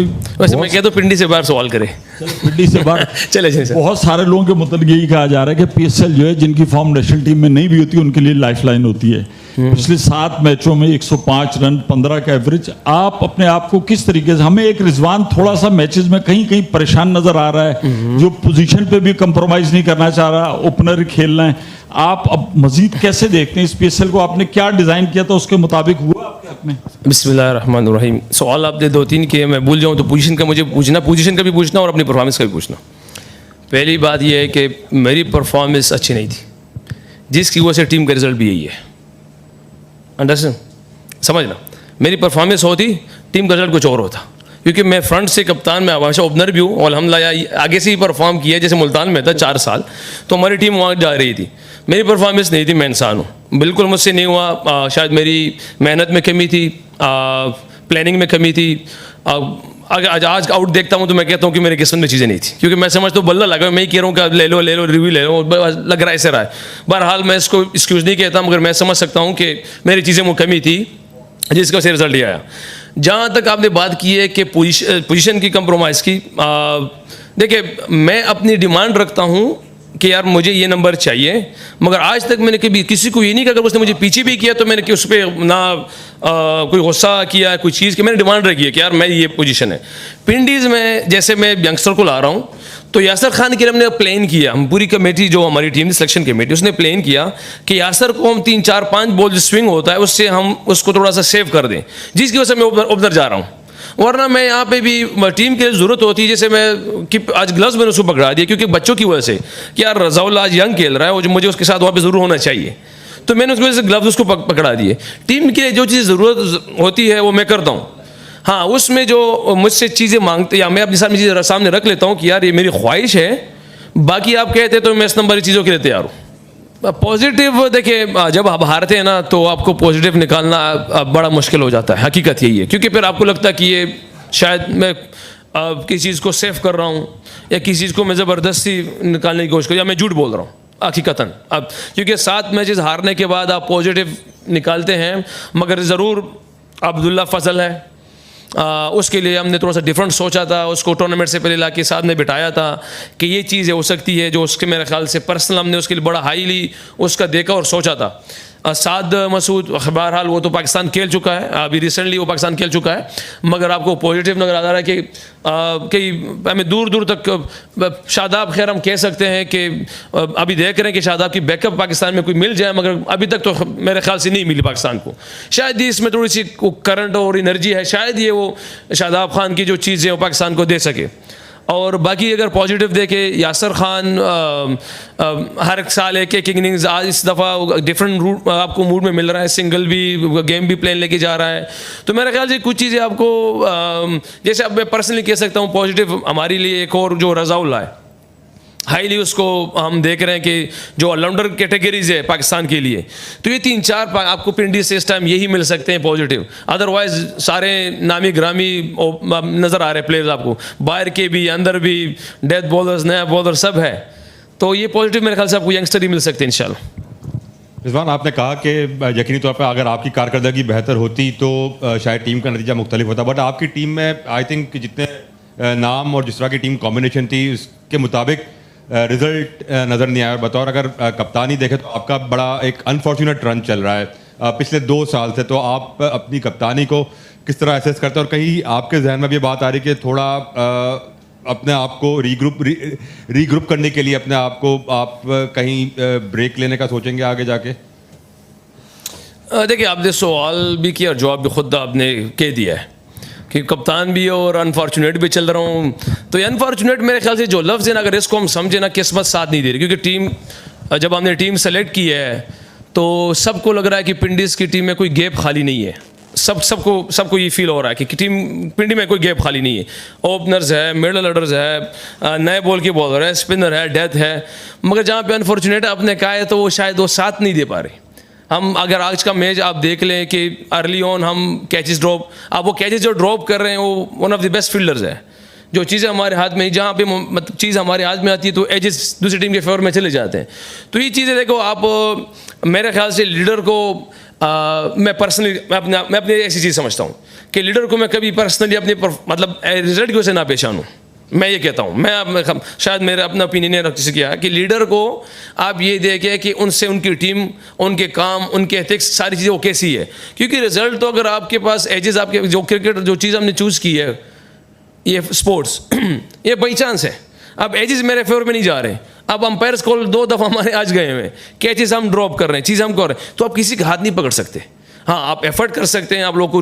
भाई वैसे मैं कहता हूँ पिंडी से बाहर सवाल करें। पिंडी से बाहर चले सर। बहुत सारे लोगों के मतलब यही कहा जा रहा है कि पीएसएल जो है जिनकी फॉर्म नेशनल टीम में नहीं भी होती उनके लिए लाइफलाइन होती है। पिछले 7 मैचों में 105 रन 15 का एवरेज। आप अपने आप को किस तरीके से, हमें एक रिजवान थोड़ा सा मैचेस में कहीं कहीं परेशान नजर आ रहा है, जो पोजीशन पे भी कंप्रोमाइज नहीं करना चाह रहा, ओपनर खेलना है। आप अब मजीद कैसे देखते हैं इस पीएसएल को? आपने क्या डिजाइन किया था उसके मुताबिक हुआ आपके हाथ में? बिस्मिल्लाहिर्रहमानिर्रहीम। सवाल आपने 2-3 किए, मैं भूल जाऊँ तो पोजीशन का मुझे पूछना, पोजीशन का भी पूछना और अपनी परफॉर्मेंस का भी पूछना। पहली बात यह है कि मेरी परफॉर्मेंस अच्छी नहीं थी, जिसकी वजह से टीम का रिजल्ट भी यही है। अंडरस्टैंड, समझना, मेरी परफॉर्मेंस होती टीम का रिजल्ट कुछ और होता, क्योंकि मैं फ्रंट से कप्तान में हमेशा ओपनर भी हूँ और अल्हम्दुलिल्लाह आगे से ही परफॉर्म किया। जैसे मुल्तान में था 4 साल, तो हमारी टीम वहाँ जा रही थी, मेरी परफॉर्मेंस नहीं थी, मैं इंसान हूँ, बिल्कुल मुझसे नहीं हुआ। शायद मेरी मेहनत में कमी थी, प्लानिंग में कमी थी। आज आउट देखता हूँ तो मैं कहता हूँ कि मेरी किस्मत में चीज़ें नहीं थी, क्योंकि मैं समझता हूँ बल्ला लगा, मैं ही कह रहा हूँ कि ले लो रिव्यू ले लो, लग रहा है ऐसे रहा है। बहरहाल मैं इसको एक्सक्यूज़ नहीं कहता, मगर मैं समझ सकता हूँ कि मेरी चीज़ें में कमी थी जिसकी वजह से रिजल्ट ये आया। जहाँ तक आपने बात की है कि पोजीशन की कंप्रोमाइज़ की, देखिए मैं अपनी डिमांड रखता हूँ कि यार मुझे ये नंबर चाहिए, मगर आज तक मैंने कभी किसी को ये नहीं कहा, अगर उसने मुझे पीछे भी किया तो मैंने कि उस पर ना कोई गुस्सा किया, कोई चीज़ की मैंने डिमांड रखी है कि यार मैं ये पोजीशन है। पिंडीज़ में जैसे मैं यंगस्टर को ला रहा हूँ, तो यासर खान के लिए हमने प्लान किया, हम पूरी कमेटी जो हमारी टीम सिलेक्शन कमेटी उसने प्लान किया कि यासर को हम 3-4-5 बॉल जो स्विंग होता है उससे हम उसको थोड़ा सा सेव कर दें, जिसकी वजह से मैं ओपनर जा रहा हूँ। वरना मैं यहाँ पे भी टीम के लिए ज़रूरत होती है, जैसे मैं कि आज ग्लव्स मैंने उसको पकड़ा दिया क्योंकि बच्चों की वजह से कि यार रज़ाउल आज यंग खेल रहा है और मुझे उसके साथ वहाँ पे ज़रूर होना चाहिए, तो मैंने उसकी वजह से ग्लव्स उसको पकड़ा दिए। टीम के लिए जो चीज़ ज़रूरत होती है वो मैं करता हूँ। हाँ, उसमें जो मुझसे चीज़ें मांगते या मैं अपनी सामने रख लेता हूँ कि यार ये मेरी ख्वाहिश है, बाकी आप कहते तो मैं इस नंबर की चीज़ों के लिए तैयार हूँ। पॉजिटिव देखिए, जब आप हारते हैं ना तो आपको पॉजिटिव निकालना बड़ा मुश्किल हो जाता है, हकीकत यही है, क्योंकि फिर आपको लगता है कि ये शायद मैं किसी चीज़ को सेव कर रहा हूँ या किसी चीज़ को मैं ज़बरदस्ती निकालने की कोशिश कर, या मैं झूठ बोल रहा हूँ हकीकतन। अब क्योंकि 7 मैचेस हारने के बाद आप पॉजिटिव निकालते हैं, मगर ज़रूर अब्दुल्ला फजल है, उसके लिए हमने थोड़ा सा डिफरेंट सोचा था, उसको टूर्नामेंट से पहले लाके साहब ने बिठाया था कि ये चीज़ हो सकती है, जो उसके मेरे ख्याल से पर्सनल हमने उसके लिए बड़ा हाईली उसका देखा और सोचा था। साद मसूद बहरहाल वो तो पाकिस्तान खेल चुका है, अभी रिसेंटली वो पाकिस्तान खेल चुका है, मगर आपको पॉजिटिव नज़र आ रहा है कि हमें दूर दूर तक शादाब, खैर हम कह सकते हैं कि अभी देख रहे हैं कि शादाब की बैकअप पाकिस्तान में कोई मिल जाए, मगर अभी तक तो मेरे ख्याल से नहीं मिली पाकिस्तान को। शायद ही इसमें थोड़ी सी करंट और एनर्जी है, शायद ये वो शादाब खान की जो चीज़ें वो पाकिस्तान को दे सके। और बाकी अगर पॉजिटिव देखे, यासर खान हर साल एक इनिंग्स, आज इस दफ़ा डिफरेंट रूट आपको मूड में मिल रहा है, सिंगल भी गेम भी प्लान लेके जा रहा है, तो मेरे ख्याल से कुछ चीज़ें आपको जैसे अब मैं पर्सनली कह सकता हूँ पॉजिटिव हमारे लिए एक और जो रज़ाउल है हाईली, उसको हम देख रहे हैं कि जो ऑलराउंडर कैटेगरीज है पाकिस्तान के लिए, तो ये 3-4 आपको पिंडी से इस टाइम यही मिल सकते हैं पॉजिटिव। अदरवाइज सारे नामी ग्रामी नज़र आ रहे हैं प्लेयर्स आपको, बाहर के भी अंदर भी, डेथ बॉलर्स नया बॉलर सब है, तो ये पॉजिटिव मेरे ख्याल से आपको यंगस्टर ही मिल सकते हैं इंशाल्लाह। रिजवान, आपने कहा कि यकीनी तौर पर अगर आपकी कारकर्दगी बेहतर होती तो शायद टीम का नतीजा मुख्तलिफ होता, बट आपकी टीम में आई थिंक जितने नाम और जिस तरह की टीम कॉम्बिनेशन थी उसके मुताबिक रिजल्ट नज़र नहीं आया। और बतौर अगर कप्तानी देखें तो आपका बड़ा एक अनफॉर्चुनेट रन चल रहा है पिछले 2 साल से, तो आप अपनी कप्तानी को किस तरह एसेस करते हैं? और कहीं आपके जहन में भी बात आ रही कि थोड़ा अपने आप को रीग्रुप करने के लिए अपने आप को आप कहीं ब्रेक लेने का सोचेंगे आगे जाके? देखिए, आपने सवाल भी किया और जवाब भी खुद आपने कह दिया है कि कप्तान भी और अनफॉर्चुनेट भी चल रहा हूँ, तो ये अनफॉर्चुनेट मेरे ख्याल से जो लफ्ज़ है ना, अगर इसको हम समझे ना, किस्मत साथ नहीं दे रही, क्योंकि टीम जब हमने टीम सेलेक्ट की है तो सबको लग रहा है कि पिंडीज़ की टीम में कोई गैप खाली नहीं है, सबको ये फील हो रहा है कि टीम पिंडी में कोई गैप खाली नहीं है। ओपनर्स है, मिडल ऑर्डर्स है, नए बॉल की बॉलर है, स्पिनर है, डेथ है, मगर जहाँ पे अनफॉर्चुनेट आपने कहा है तो वो शायद वो साथ नहीं दे पा रहे। हम अगर आज का मैच आप देख लें कि अर्ली ऑन हम कैचेस ड्रॉप, आप वो कैचेस जो ड्रॉप कर रहे हैं वो one of the best fielders है, जो चीज़ें हमारे हाथ में, जहाँ पे मतलब चीज़ हमारे हाथ में आती है तो एजेस दूसरी टीम के फेवर में चले जाते हैं। तो ये चीज़ें देखो आप, मेरे ख्याल से लीडर को मैं पर्सनली मैं अपनी ऐसी चीज़ समझता हूँ कि लीडर को मैं कभी पर्सनली अपने मतलब रिजल्ट की वजह से ना पहचानूँ। मैं ये कहता हूँ, मैं शायद मेरा अपना ओपिनियन है किसी किया कि लीडर को आप ये देखें कि उनसे उनकी टीम, उनके काम, उनके एथिक्स, सारी चीज़ें वो कैसी है। क्योंकि रिजल्ट तो अगर आपके पास एजेस, आपके जो क्रिकेट जो चीज़ हमने चूज़ की है, ये स्पोर्ट्स ये बाई चांस है। अब एजेस मेरे फेवर में नहीं जा रहे, अब अंपायर्स कॉल 2 दफ़ा हमारे आज गए हुए, कैचेस हम ड्रॉप कर रहे हैं, चीज़ हम कर रहे हैं, तो आप किसी का हाथ नहीं पकड़ सकते। हाँ, आप एफर्ट कर सकते हैं, आप लोग को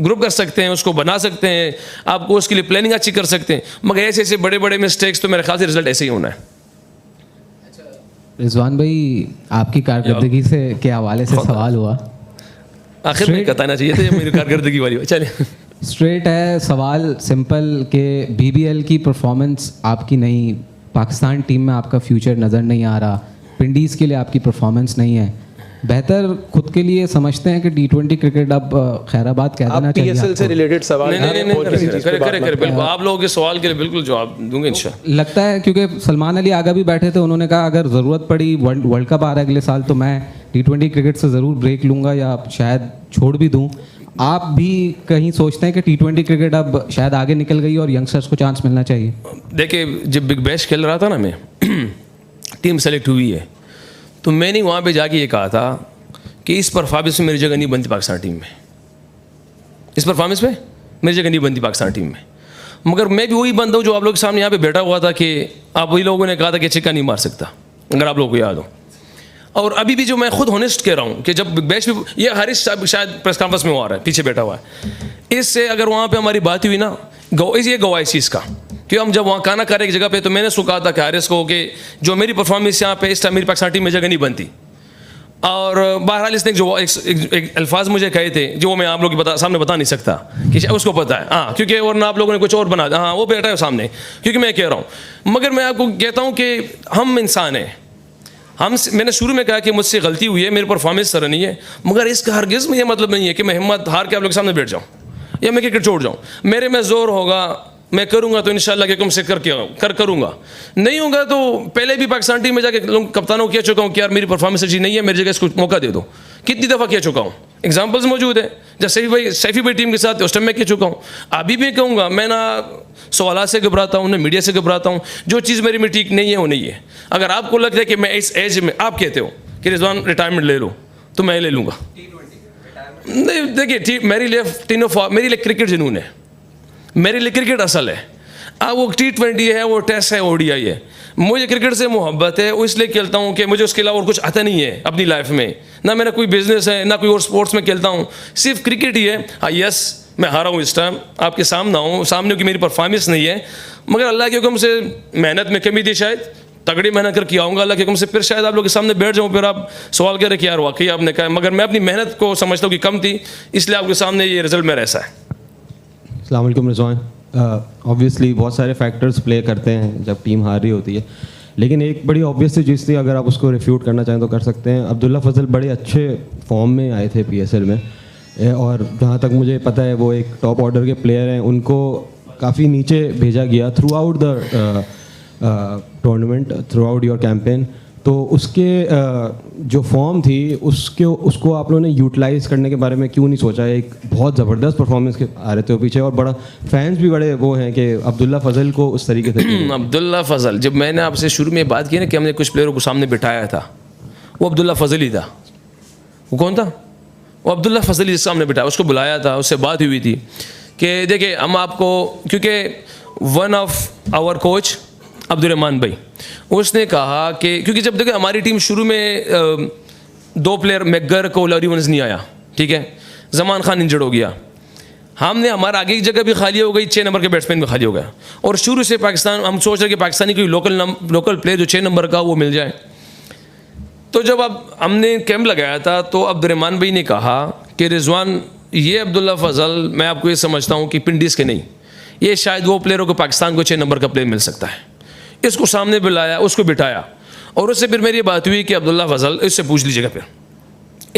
ग्रुप कर सकते हैं, उसको बना सकते हैं, आपको उसके लिए प्लानिंग अच्छी कर सकते हैं, मगर ऐसे ऐसे बड़े बड़े मिस्टेक्स तो मेरे ख्याल से रिजल्ट ऐसे ही होना है। रिजवान भाई, आपकी कारकर्दगी से के हवाले से सवाल हुआ, आखिर में बताना चाहिए था ये मेरी कारकर्दगी वाली। चलिए स्ट्रेट है सवाल, सिंपल के BBL की परफॉर्मेंस आपकी नहीं, पाकिस्तान टीम में आपका फ्यूचर नज़र नहीं आ रहा, विंडीज़ के लिए आपकी परफॉर्मेंस नहीं है, बेहतर खुद के लिए समझते हैं कि T20 क्रिकेट अब खैराबाद कह देना चाहिए। PSL से रिलेटेड सवाल करे बिल्कुल, आप लोगों के सवाल के लिए बिल्कुल जवाब दूंगे इंशाल्लाह। लगता है क्योंकि सलमान अली आगा भी बैठे थे, उन्होंने कहा अगर ज़रूरत पड़ी वर्ल्ड कप आ रहा है अगले साल तो मैं T20 क्रिकेट से ज़रूर ब्रेक लूँगा या शायद छोड़ भी दूँ। आप भी कहीं सोचते हैं कि T20 क्रिकेट अब शायद आगे निकल गई और यंगस्टर्स को चांस मिलना चाहिए? देखिए, जब बिग बैश खेल रहा था ना मैं टीम सेलेक्ट हुई है, तो मैंने वहाँ पे जाके ये कहा था कि इस परफॉर्मेंस में मेरी जगह नहीं बनती पाकिस्तान टीम में, इस परफॉर्मेंस में मेरी जगह नहीं बनती पाकिस्तान टीम में। मगर मैं भी वही बंदा हूँ जो आप लोग के सामने यहाँ पे बैठा हुआ था कि आप वही लोगों ने कहा था कि छिक्का नहीं मार सकता, अगर आप लोगों को याद हो। और अभी भी जो मैं खुद ऑनेस्ट कह रहा हूँ कि जब बिग बैश में ये हारिस शायद प्रेस कॉन्फ्रेंस में वो आ रहा है, पीछे बैठा हुआ है, इससे अगर वहाँ पे हमारी बात हुई ना, ये गवाह इस चीज़ का कि हम जब वहाँ खाना खा रहे एक जगह पे, तो मैंने उसको कहा था कि हारिस को कि जो मेरी परफॉर्मेंस यहाँ पे इस टाइम मेरी पाकिस्तान टीम में जगह नहीं बनती। और बहरहाल इसने जो एक अल्फाज मुझे कहे थे जो मैं आप लोगों के सामने बता नहीं सकता कि उसको पता है, हाँ, क्योंकि वरना आप लोगों ने कुछ और बना दिया। हाँ, वो बैठा है सामने, क्योंकि मैं कह रहा हूँ। मगर मैं आपको कहता हूँ कि हम इंसान हैं, मैंने शुरू में कहा कि मुझसे गलती हुई है, मेरी परफॉर्मेंस सर नहीं है, मगर इसका हरगिज़ में ये मतलब नहीं है कि मैं हिम्मत हार के आप लोगों के सामने बैठ जाऊँ या मैं क्रिकेट छोड़ जाऊँ। मेरे में जोर होगा, मैं करूँगा तो इंशाल्लाह कि तुमसे करूँगा, नहीं होगा तो पहले भी पाकिस्तान टीम में जाके कप्तानों को कह चुका हूँ कि यार मेरी परफॉर्मेंस अच्छी नहीं है, मेरी जगह इसको मौका दे दो। कितनी दफ़ा कह चुका हूँ, एग्जाम्पल्स मौजूद है। जब सैफी भाई टीम के साथ उस टाइम मैं कह चुका हूँ, अभी भी कहूँगा। मैं ना सवाल से घबराता हूँ, ना मीडिया से घबराता हूँ। जो चीज़ मेरे में ठीक नहीं है वो नहीं है। अगर आपको लगता है कि मैं इस एज में, आप कहते हो कि रिजवान रिटायरमेंट ले लो, तो मैं ले लूँगा। नहीं, देखिए, मेरे लिए क्रिकेट जुनून है, मेरे लिए क्रिकेट असल है। अब वो T20 है, वो टेस्ट है, ODI है। मुझे क्रिकेट से मोहब्बत है, वो इसलिए खेलता हूँ कि मुझे उसके अलावा और कुछ आता नहीं है अपनी लाइफ में। ना मेरा कोई बिजनेस है, ना कोई और स्पोर्ट्स में खेलता हूँ, सिर्फ क्रिकेट ही है। हाँ, यस, मैं हारा हूँ इस टाइम, आपके सामने हूँ, सामने की मेरी परफॉर्मेंस नहीं है, मगर अल्लाह के हुक्म से मेहनत में कमी थी, शायद तगड़ी मेहनत करके आऊँगा अल्लाह के हुक्म से, फिर शायद आप लोग के सामने बैठ जाऊँ, फिर आप सवाल करें कि यार वाकई आपने कहा। मगर मैं अपनी मेहनत को समझता हूँ कि कम थी, इसलिए आपके सामने ये रिजल्ट मेरा ऐसा है। अस्सलाम वालेकुम रिजवान, ऑब्वियसली बहुत सारे फैक्टर्स प्ले करते हैं जब टीम हार रही होती है, लेकिन एक बड़ी ऑब्वियस चीज़ थी, अगर आप उसको रिफ्यूट करना चाहें तो कर सकते हैं। अब्दुल्ला फजल बड़े अच्छे फॉर्म में आए थे PSL में, और जहाँ तक मुझे पता है वो एक टॉप ऑर्डर के प्लेयर हैं। उनको काफ़ी नीचे भेजा गया through out the tournament, through out your campaign. तो उसके जो फॉर्म थी उसको आप लोगों ने यूटिलाइज़ करने के बारे में क्यों नहीं सोचा? एक बहुत ज़बरदस्त परफॉर्मेंस के आ रहे थे पीछे, और बड़ा फैंस भी बड़े वो हैं कि अब्दुल्ला फजल को उस तरीके से अब्दुल्ला फजल, जब मैंने आपसे शुरू में बात की ना कि हमने कुछ प्लेयरों को सामने बिठाया था, वो अब्दुल्ला फजल ही था। वो कौन था? वो अब्दुल्ला फजल ही सामने बिठाया, उसको बुलाया था, उससे बात हुई थी कि देखिए हम आपको, क्योंकि one of our coach Abdurrahman भाई, उसने कहा कि क्योंकि जब देखिए हमारी टीम शुरू में 2 प्लेयर मैकगर को लॉरीवंस नहीं आया, ठीक है, जमान खान इंजर्ड हो गया, हमने हमारा आगे की जगह भी खाली हो गई, 6 नंबर के बैट्समैन भी खाली हो गया, और शुरू से पाकिस्तान हम सोच रहे कि पाकिस्तानी कोई लोकल प्लेयर जो 6 नंबर का वो मिल जाए। तो जब अब हमने कैंप लगाया था तो अब्दुर्रहमान भाई ने कहा कि रिजवान, ये अब्दुल्ला फजल, मैं आपको ये समझता हूँ कि पिंडीज़ के नहीं, ये शायद वो प्लेयरों को पाकिस्तान को 6 नंबर का प्लेयर मिल सकता है। इसको सामने बुलाया, उसको बिठाया, और उससे फिर मेरी बात हुई कि अब्दुल्ला फजल, इससे पूछ लीजिएगा, फिर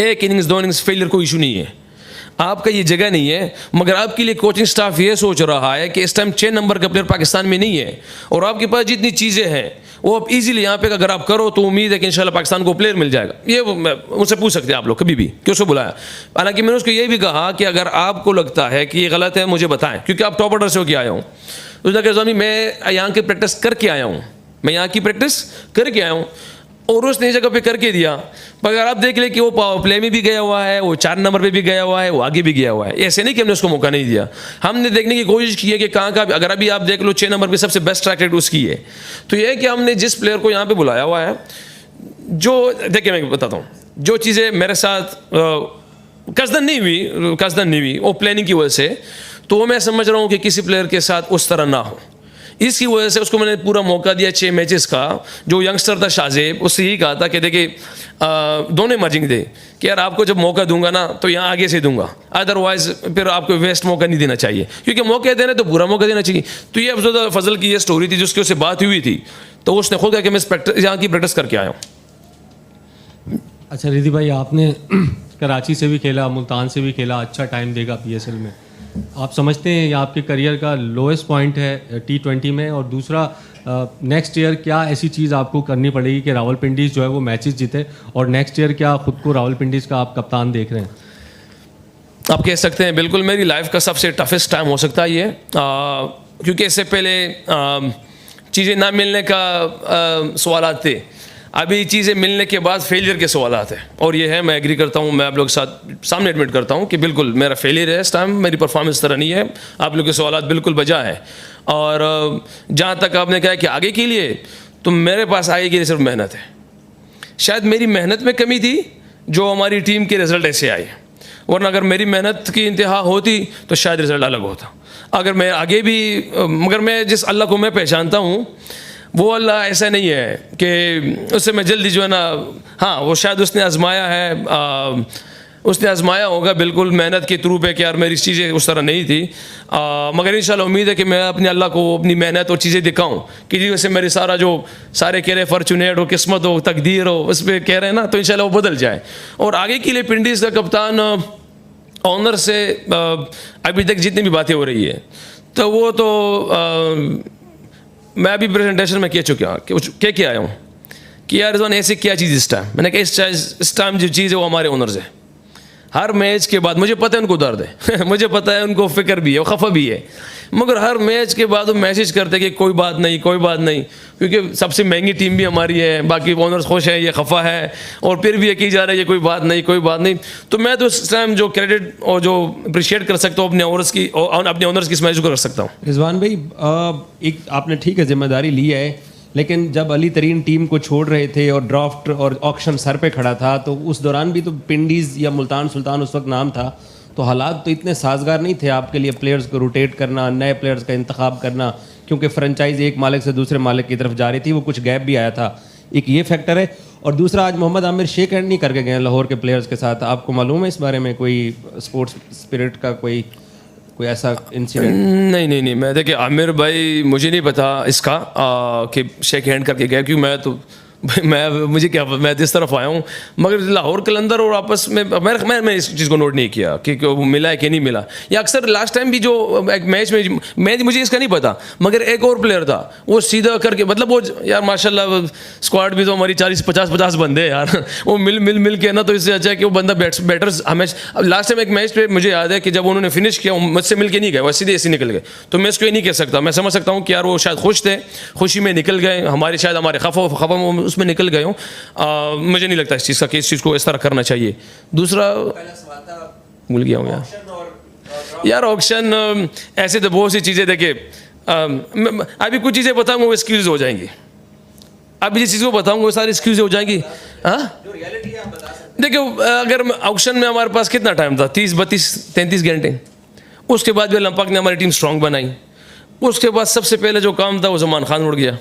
1 इनिंग्स 2 इनिंग्स फेलियर कोई इशू नहीं है, आपका ये जगह नहीं है, मगर आपके लिए कोचिंग स्टाफ ये सोच रहा है कि इस टाइम 6 नंबर का प्लेयर पाकिस्तान में नहीं है, और आपके पास जितनी चीज़ें हैं वो अब ईजिली यहाँ पे अगर आप करो तो उम्मीद है कि इंशाल्लाह पाकिस्तान को प्लेयर मिल जाएगा। ये उनसे पूछ सकते हैं आप लोग कभी भी कि उसको बुलाया। हालांकि मैंने उसको ये भी कहा कि अगर आपको लगता है कि ये गलत है मुझे बताएं, क्योंकि आप टॉप ऑर्डर से होकर आया हूँ। उसने कहा स्वामी मैं यहाँ की प्रैक्टिस करके आया हूँ, मैं यहाँ की प्रैक्टिस करके आया हूँ, और उसने जगह पे करके दिया। पर अगर आप देख ले कि वो पावर प्ले में भी गया हुआ है, वो 4 नंबर पे भी गया हुआ है, वो आगे भी गया हुआ है। ऐसे नहीं कि हमने उसको मौका नहीं दिया, हमने देखने की कोशिश की है कि कहाँ कहाँ। अगर अभी आप देख लो 6 नंबर पे सबसे बेस्ट ट्रैक रेट उसकी है। तो ये है कि हमने जिस प्लेयर को यहाँ पे बुलाया हुआ है, जो देखिए मैं बताता हूँ, जो चीज़ें मेरे साथ कसदन नहीं हुई वो प्लानिंग की वजह से, तो वो मैं समझ रहा हूँ कि किसी प्लेयर के साथ उस तरह ना हो। इसकी वजह से उसको मैंने पूरा मौका दिया 6 मैचेस का। जो यंगस्टर था शाहजेब, उससे यही कहा था कि देखिए दोनों इमर्जिंग थे कि यार आपको जब मौका दूंगा ना तो यहाँ आगे से दूंगा, अदरवाइज फिर आपको वेस्ट मौका नहीं देना चाहिए, क्योंकि मौके देने तो पूरा मौका देना चाहिए। तो ये अफजल फजल की ये स्टोरी थी जिसकी उससे बात हुई थी, तो उसने खुद कहा कि मैं यहाँ की प्रैक्टिस करके आया हूँ। अच्छा रिद्धि भाई, आपने कराची से भी खेला, मुल्तान से भी खेला, अच्छा टाइम देगा PSL में। आप समझते हैं ये आपके करियर का लोएस्ट पॉइंट है T20 में? और दूसरा, नेक्स्ट ईयर क्या ऐसी चीज़ आपको करनी पड़ेगी कि रावलपिंडीज़ जो है वो मैचेस जीते, और नेक्स्ट ईयर क्या खुद को रावलपिंडीज़ का आप कप्तान देख रहे हैं? आप कह सकते हैं बिल्कुल मेरी लाइफ का सबसे टफेस्ट टाइम हो सकता है ये, क्योंकि इससे पहले चीज़ें ना मिलने का सवाल थे, अभी चीज़ें मिलने के बाद फेलियर के सवाल आते हैं। और ये है, मैं एग्री करता हूँ, मैं आप लोग के साथ सामने एडमिट करता हूँ कि बिल्कुल मेरा फेलियर है इस टाइम, मेरी परफॉर्मेंस तरह नहीं है। आप लोग के सवाल बिल्कुल बजा है। और जहाँ तक आपने कहा कि आगे के लिए, तो मेरे पास आगे के लिए सिर्फ मेहनत है। शायद मेरी मेहनत में कमी थी जो हमारी टीम के रिज़ल्ट ऐसे आए, वरना अगर मेरी मेहनत की इंतहा होती तो शायद रिज़ल्ट अलग होता। अगर मैं आगे भी, मगर मैं जिस अल्लाह को मैं पहचानता हूँ वो अल्लाह ऐसा नहीं है कि उससे मैं जल्दी जो है ना, हाँ वो शायद उसने आजमाया है, उसने आजमाया होगा बिल्कुल मेहनत के थ्रू पे कि यार मेरी चीज़ें उस तरह नहीं थी, मगर इंशाल्लाह उम्मीद है कि मैं अपने अल्लाह को अपनी मेहनत और चीज़ें दिखाऊं कि जिस वजह से मेरे सारे कह रहे फॉर्चुनेट हो, किस्मत हो, तकदीर हो, उस पर कह रहे हैं ना, तो इंशाल्लाह वो बदल जाए। और आगे के लिए पिंडीज़ का कप्तान ऑनर से अभी तक जितनी भी बातें हो रही है, तो वो तो मैं अभी प्रेजेंटेशन में कह चुका हूँ, क्या आया हूँ कि यार रिजवान ऐसे क्या चीज़ इस टाइम, मैंने कहा इस टाइम जो चीज़ है वो हमारे ओनर्स है। हर मैच के बाद मुझे पता है उनको दर्द है मुझे पता है उनको फ़िक्र भी है, वो खफा भी है, मगर हर मैच के बाद वो मैसेज करते कि कोई बात नहीं, क्योंकि सबसे महंगी टीम भी हमारी है, बाकी ओनर्स खुश है, ये खफा है, और फिर भी ये की जा रही है कोई बात नहीं। तो मैं तो इस टाइम जो क्रेडिट और जो अप्रिशिएट कर सकता हूँ अपने ओनर्स की इस मैच को कर सकता हूँ। रिजवान भाई, एक आपने ठीक है जिम्मेदारी ली है, लेकिन जब अली तरीन टीम को छोड़ रहे थे और ड्राफ्ट और ऑक्शन सर पे खड़ा था, तो उस दौरान भी तो पिंडीज़ या मुल्तान सुल्तान उस वक्त नाम था, तो हालात तो इतने साजगार नहीं थे आपके लिए प्लेयर्स को रोटेट करना, नए प्लेयर्स का इंतखाब करना, क्योंकि फ्रेंचाइज एक मालिक से दूसरे मालिक की तरफ जा रही थी, वो कुछ गैप भी आया था। एक ये फैक्टर है। और दूसरा, आज मोहम्मद आमिर शेक हैंड नहीं करके गए लाहौर के प्लेयर्स के साथ, आपको मालूम है इस बारे में कोई स्पोर्ट्स स्पिरिट का कोई ऐसा इंसिडेंट? नहीं, मैं देखिए आमिर भाई मुझे नहीं पता इसका कि शेक हैंड करके गया, क्योंकि मुझे क्या, मैं इस तरफ आया हूँ, मगर लाहौर कलंदर और आपस में मैं इस चीज़ को नोट नहीं किया कि वो मिला है कि नहीं मिला। या अक्सर लास्ट टाइम भी जो एक मैच में मुझे इसका नहीं पता, मगर एक और प्लेयर था वो सीधा करके, मतलब वो यार माशाल्लाह स्क्वाड भी तो हमारी 40-50 बंदे हैं यार वो मिल के ना, तो इससे अच्छा है कि वो बंदा बैटर्स हमेशा। लास्ट टाइम एक मैच पे मुझे याद है कि जब उन्होंने फिनिश किया मुझसे मिल के नहीं गए, वो सीधे ऐसे निकल गए। तो मैं इसको ये नहीं कह सकता, मैं समझ सकता हूँ कि यार वो शायद खुश थे, खुशी में निकल गए, हमारे खफा उसमें निकल गए हूँ। मुझे नहीं लगता इस चीज़ का कि इस चीज़ को इस तरह करना चाहिए। दूसरा भूल गया हूँ यार ऑक्शन ऐसे तो बहुत सी चीज़ें, देखिए अभी कुछ चीज़ें बताऊँगा वो एक्सक्यूज हो जाएंगी, अभी जिस चीज़ को बताऊँगा वो सारी एक्सक्यूज हो जाएंगी। हाँ देखियो, अगर ऑक्शन में हमारे पास कितना टाइम था, 30-32-33 घंटे। उसके बाद भी लंपाक ने हमारी टीम स्ट्रांग बनाई। उसके बाद सबसे पहले जो काम था वो जमान खान उड़ गया,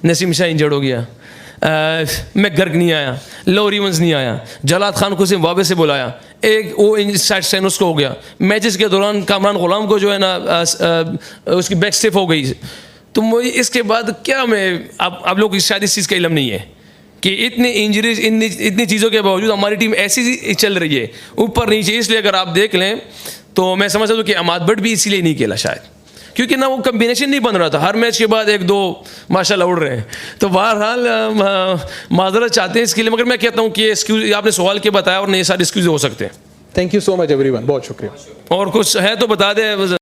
नसीम शाह इंजर्ड हो गया, मैं गर्ग नहीं आया, लॉरी वंस नहीं आया, जलाद खान को सिर्फ वापस से बुलाया, एक वो साइड स्टैंड उसको हो गया। मैचेस के दौरान कामरान गुलाम को जो है ना उसकी बैक स्टिफ हो गई। तो मुझे इसके बाद क्या, मैं आप लोग की शायद इस चीज़ का इल्म नहीं है कि इतनी इंजरीज, इतनी चीज़ों के बावजूद हमारी टीम ऐसी चल रही है ऊपर नीचे। इसलिए अगर आप देख लें तो मैं समझता हूँ कि अमाद भट्ट भी इसीलिए नहीं खेला शायद, क्योंकि ना वो कम्बिनेशन नहीं बन रहा था, हर मैच के बाद एक दो माशाल्लाह उड़ रहे हैं। तो बहरहाल माजरत चाहते हैं इसके लिए, मगर मैं कहता हूँ कि ये एक्सक्यूज आपने सवाल के बताया और नहीं, सारे एक्सक्यूज हो सकते हैं। Thank you so much everyone, बहुत शुक्रिया। और कुछ है तो बता दें।